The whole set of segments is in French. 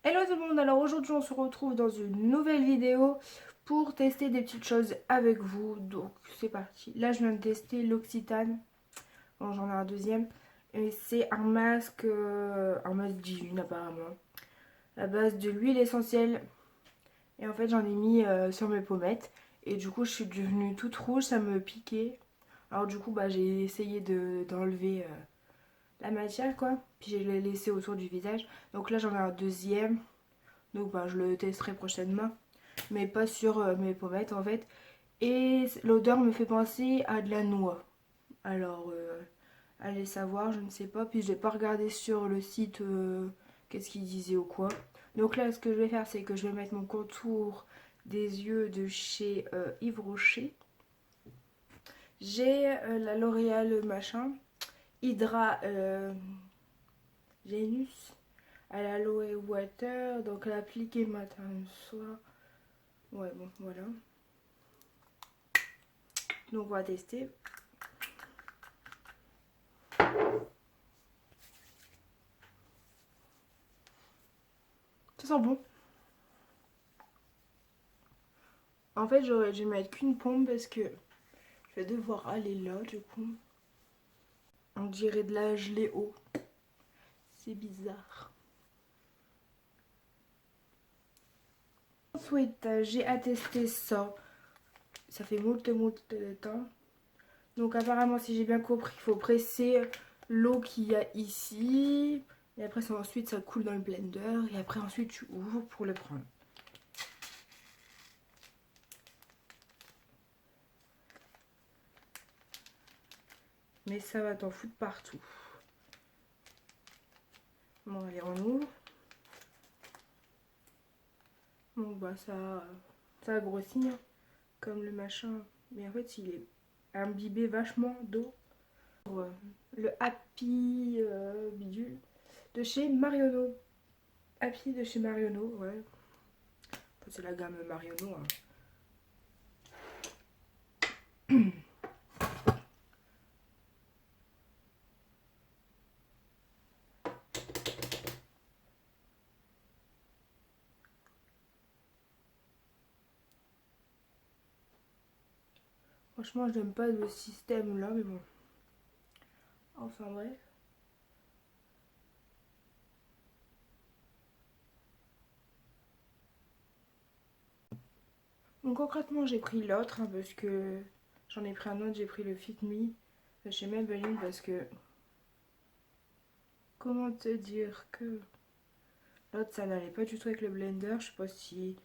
Hello tout le monde, alors aujourd'hui on se retrouve dans une nouvelle vidéo pour tester des petites choses avec vous. Donc c'est parti. Là je viens de tester l'Occitane, bon, j'en ai un deuxième. Et c'est un masque divine apparemment, à base de l'huile essentielle. Et en fait j'en ai mis sur mes pommettes. Et du coup je suis devenue toute rouge, ça me piquait. Alors du coup j'ai essayé d'enlever la matière quoi. Puis je l'ai laissé autour du visage. Donc là j'en ai un deuxième. Donc je le testerai prochainement. Mais pas sur mes pommettes en fait. Et l'odeur me fait penser à de la noix. Alors, allez savoir, je ne sais pas. Puis je n'ai pas regardé sur le site qu'est-ce qu'il disait ou quoi. Donc là, ce que je vais faire, c'est que je vais mettre mon contour des yeux de chez Yves Rocher. J'ai la L'Oréal machin. Hydra Genus à l'aloe water. Donc à l'appliquer matin et soir. Ouais, bon, voilà. Donc on va tester. Ça sent bon. En fait, j'aurais dû mettre qu'une pompe parce que je vais devoir aller là, du coup. On dirait de la gelée eau. C'est bizarre. Ensuite, j'ai attesté ça. Ça fait moult de temps. Donc apparemment, si j'ai bien compris, il faut presser l'eau qu'il y a ici. Et après, ensuite, ça coule dans le blender. Et après, ensuite, tu ouvres pour le prendre. Mais ça va t'en foutre partout. Bon, allez, on ouvre. Donc ça a grossi, hein, comme le machin. Mais en fait, il est imbibé vachement d'eau. Le Happy bidule de chez Marionneau. Happy de chez Marionneau, ouais. Enfin, c'est la gamme Marionneau. Hein. Franchement, j'aime pas le système là, mais bon. Enfin bref. Donc concrètement, j'ai pris l'autre hein, parce que j'en ai pris un autre. J'ai pris le Fit Me de chez Maybelline parce que comment te dire que l'autre ça n'allait pas du tout avec le blender. Je sais pas si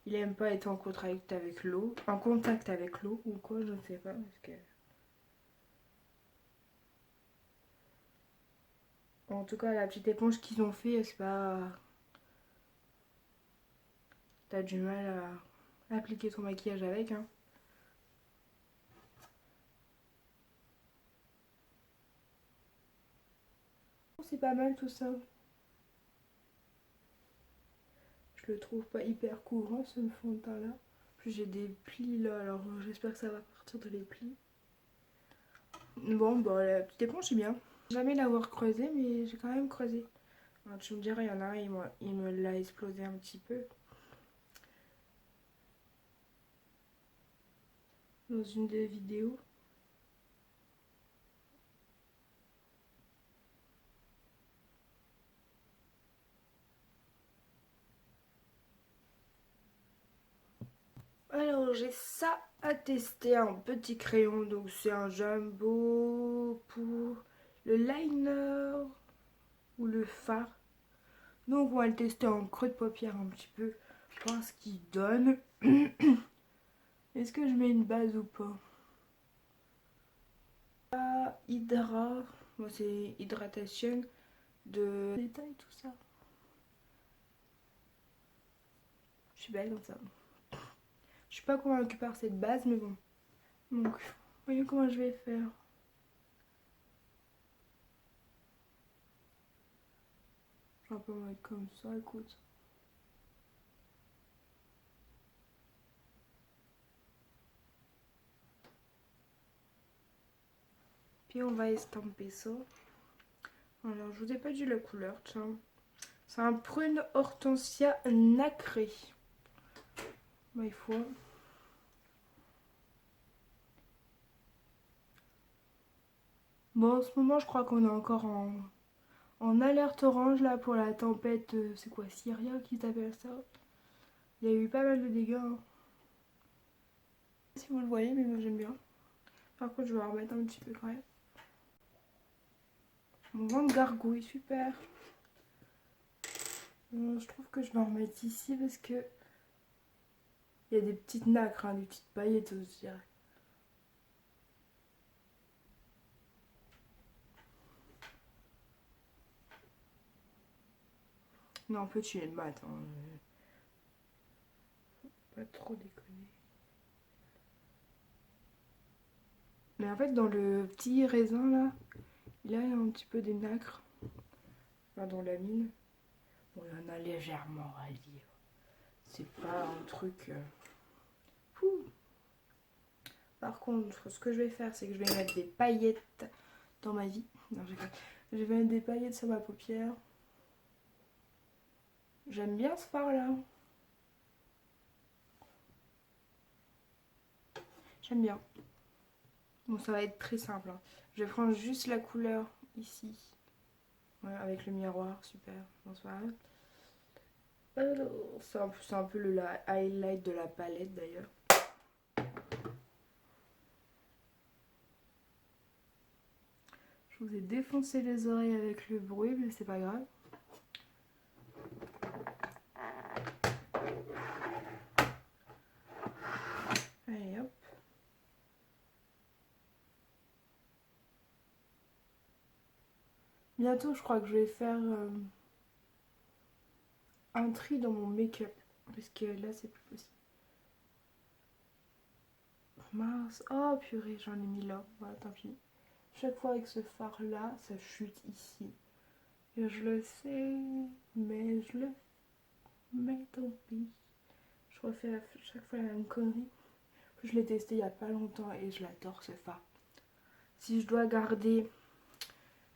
il aime pas être en contact avec l'eau, ou quoi, je ne sais pas parce que. En tout cas, la petite éponge qu'ils ont fait, c'est pas. T'as du mal à appliquer ton maquillage avec. Hein. C'est pas mal tout ça. Je le trouve pas hyper couvrant ce fond de teint là. Plus j'ai des plis là, alors j'espère que ça va partir de les plis. Bon, la petite éponge c'est bien. Jamais l'avoir creusé, mais j'ai quand même creusé. Alors, tu me diras, il y en a un, il me l'a explosé un petit peu. Dans une des vidéos. Alors j'ai ça à tester, un petit crayon, donc c'est un jumbo pour le liner ou le fard. Donc on va le tester en creux de paupière un petit peu, voir ce qu'il donne. Est-ce que je mets une base ou pas? Hydra, moi c'est hydratation de détail tout ça. Je suis belle comme ça. Je suis pas convaincue par cette base mais bon. Donc, voyons comment je vais faire. Je vais un peu mettre comme ça, écoute. Puis on va estamper ça. Alors je vous ai pas dit la couleur, tiens. C'est un prune hortensia nacré. Bah, il faut. Bon, en ce moment, je crois qu'on est encore en alerte orange là pour la tempête. C'est quoi, Syria qui t'appelle ça? Il y a eu pas mal de dégâts, hein. Si vous le voyez, mais moi j'aime bien. Par contre, je vais en remettre un petit peu quand même. Mon vent de gargouille, super. Je trouve que je vais en remettre ici parce que il y a des petites nacres, hein, des petites paillettes, je dirais. Non, peux-tu les mat, hein. Pas trop déconner. Mais en fait, dans le petit raisin là, il y a un petit peu des nacres. Enfin, dans la mine. Bon, il y en a légèrement à dire. C'est pas un truc. Fou. Par contre, ce que je vais faire, c'est que je vais mettre des paillettes dans ma vie. Non, je vais mettre des paillettes sur ma paupière. J'aime bien ce fard là. J'aime bien. Bon, ça va être très simple, hein. Je vais prendre juste la couleur ici. Ouais, avec le miroir, super. Bonsoir. Alors, c'est un peu le highlight de la palette d'ailleurs. Je vous ai défoncé les oreilles avec le bruit, mais c'est pas grave. Allez hop. Bientôt, je crois que je vais faire un tri dans mon make-up. Parce que là, c'est plus possible. Mince. Oh purée, j'en ai mis là. Voilà, tant pis. Chaque fois avec ce fard là, ça chute ici. Et je le sais, mais je le... Mais tant pis. Je refais chaque fois la même connerie. Je l'ai testé il y a pas longtemps et je l'adore ce fard. Si je dois garder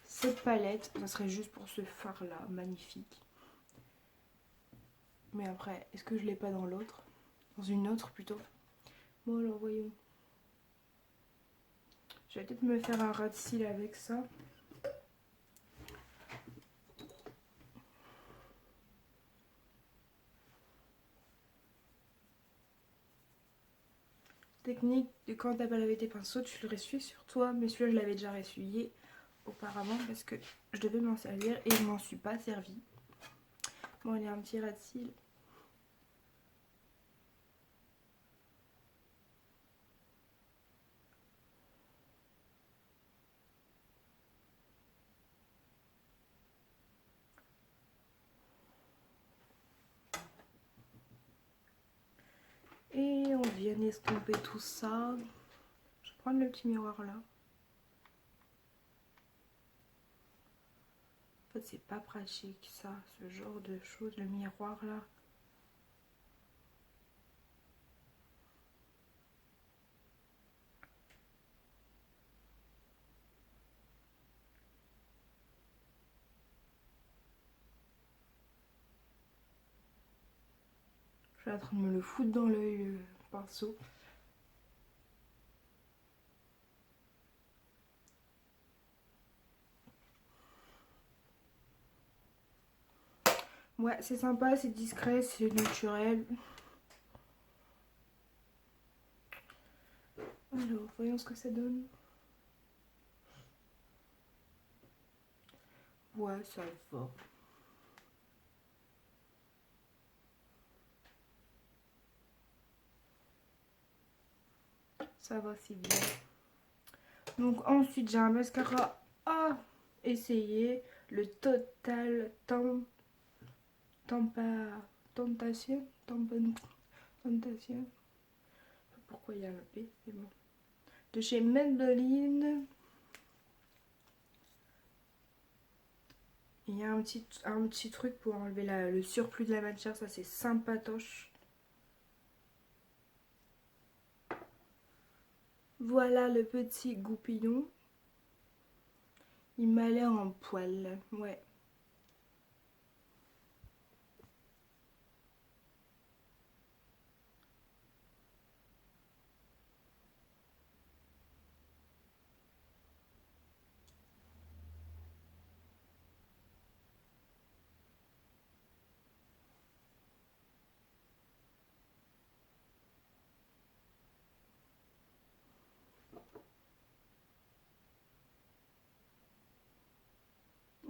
cette palette, ça serait juste pour ce fard là, magnifique. Mais après, est-ce que je l'ai pas dans l'autre? Dans une autre plutôt. Bon alors voyons. Je vais peut-être me faire un ras de cils avec ça. Technique de quand t'as pas lavé tes pinceaux, tu le ressuies sur toi. Mais celui-là, je l'avais déjà ressuyé auparavant parce que je devais m'en servir et je m'en suis pas servi. Bon, allez, un petit ras de cils. Et on vient estomper tout ça. Je vais prendre le petit miroir là. En fait, c'est pas pratique ça, ce genre de choses, le miroir là. Je suis en train de me le foutre dans l'œil, le pinceau. Ouais, c'est sympa, c'est discret, c'est naturel. Alors, voyons ce que ça donne. Ouais, ça va. Ça va, c'est bien. Donc ensuite, j'ai un mascara à essayer. Le Total Tentation. Tentation. Pourquoi il y a un P, c'est bon. De chez Maybelline. Il y a un petit truc pour enlever le surplus de la matière. Ça, c'est sympatoche. Voilà le petit goupillon. Il m'a l'air en poil. Ouais.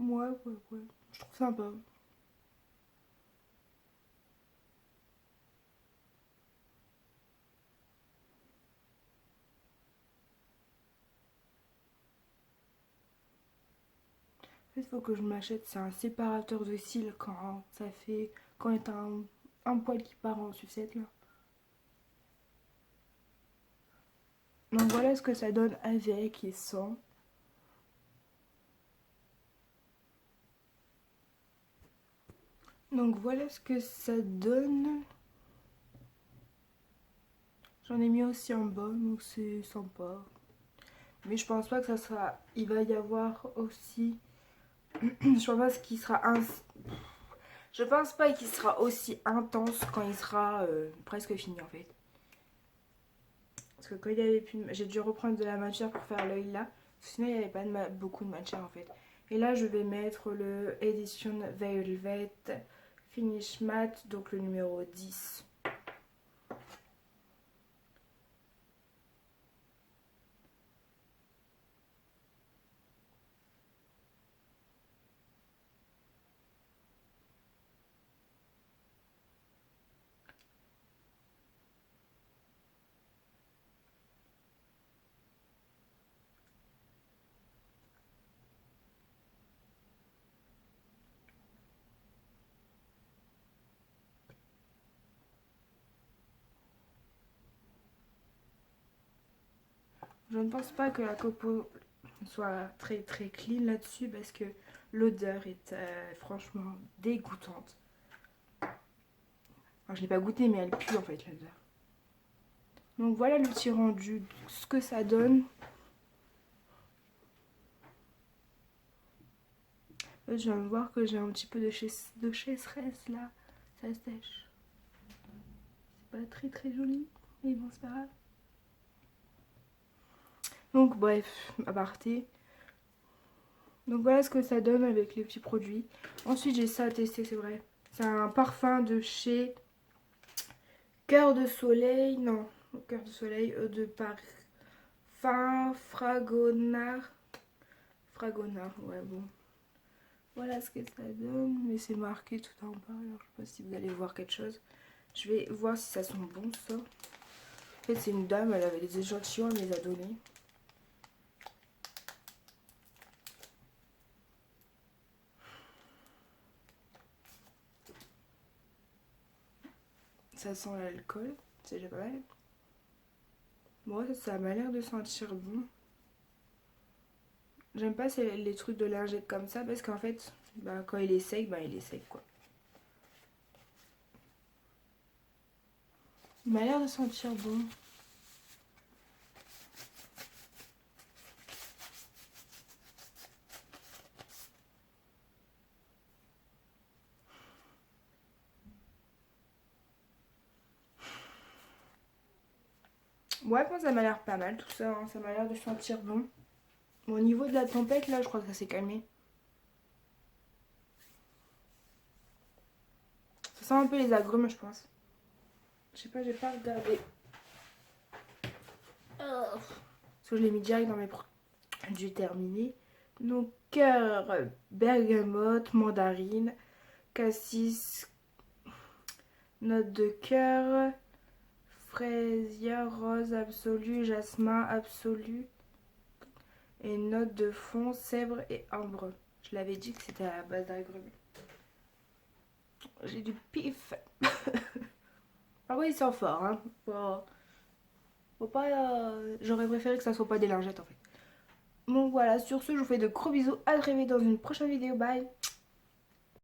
Ouais. Je trouve sympa. Il faut que je m'achète, c'est un séparateur de cils quand ça fait, quand il y a un poil qui part en sucette là. Donc voilà ce que ça donne avec et sans. Donc voilà ce que ça donne. J'en ai mis aussi en bas, donc c'est sympa. Mais je pense pas que ça sera... Il va y avoir aussi... Je pense pas qu'il sera... Je pense pas qu'il sera aussi intense quand il sera presque fini en fait. Parce que quand il y avait plus... J'ai dû reprendre de la matière pour faire l'œil là. Sinon il n'y avait pas beaucoup de matière en fait. Et là je vais mettre le Edition Velvet Finish Matte, donc le numéro 10. Je ne pense pas que la copo soit très très clean là-dessus parce que l'odeur est franchement dégoûtante. Enfin, je l'ai pas goûté mais elle pue en fait l'odeur. Donc voilà le petit rendu, ce que ça donne. Je viens de voir que j'ai un petit peu de sécheresse là, ça sèche. C'est pas très très joli, mais bon c'est pas grave. Donc bref, aparté. Donc voilà ce que ça donne avec les petits produits. Ensuite j'ai ça à tester, c'est vrai. C'est un parfum de chez Cœur de Soleil, non, Cœur de Soleil de parfum Fragonard. Fragonard, ouais bon. Voilà ce que ça donne, mais c'est marqué tout en bas, alors je sais pas si vous allez voir quelque chose. Je vais voir si ça sent bon ça. En fait c'est une dame, elle avait des échantillons, elle me les a donnés. Ça sent l'alcool, c'est déjà pas mal. Bon, ça m'a l'air de sentir bon. J'aime pas les trucs de lingette comme ça parce qu'en fait, bah, quand il est sec, bah, il est sec quoi. Il m'a l'air de sentir bon. Ouais, moi ça m'a l'air pas mal tout ça, hein. Ça m'a l'air de sentir bon. Bon, au niveau de la tempête, là, je crois que ça s'est calmé. Ça sent un peu les agrumes, je pense. Je sais pas, j'ai pas regardé. Parce que je l'ai mis direct dans mes produits terminés. Donc, cœur, bergamote, mandarine, cassis, note de cœur, fraisier, rose absolu, jasmin absolu. Et note de fond, sèvres et ambre. Je l'avais dit que c'était à la base d'agrumes. J'ai du pif. Ah oui, il sent fort, hein. Faut pas... J'aurais préféré que ça soit pas des lingettes, en fait. Bon, voilà. Sur ce, je vous fais de gros bisous. À très vite dans une prochaine vidéo. Bye.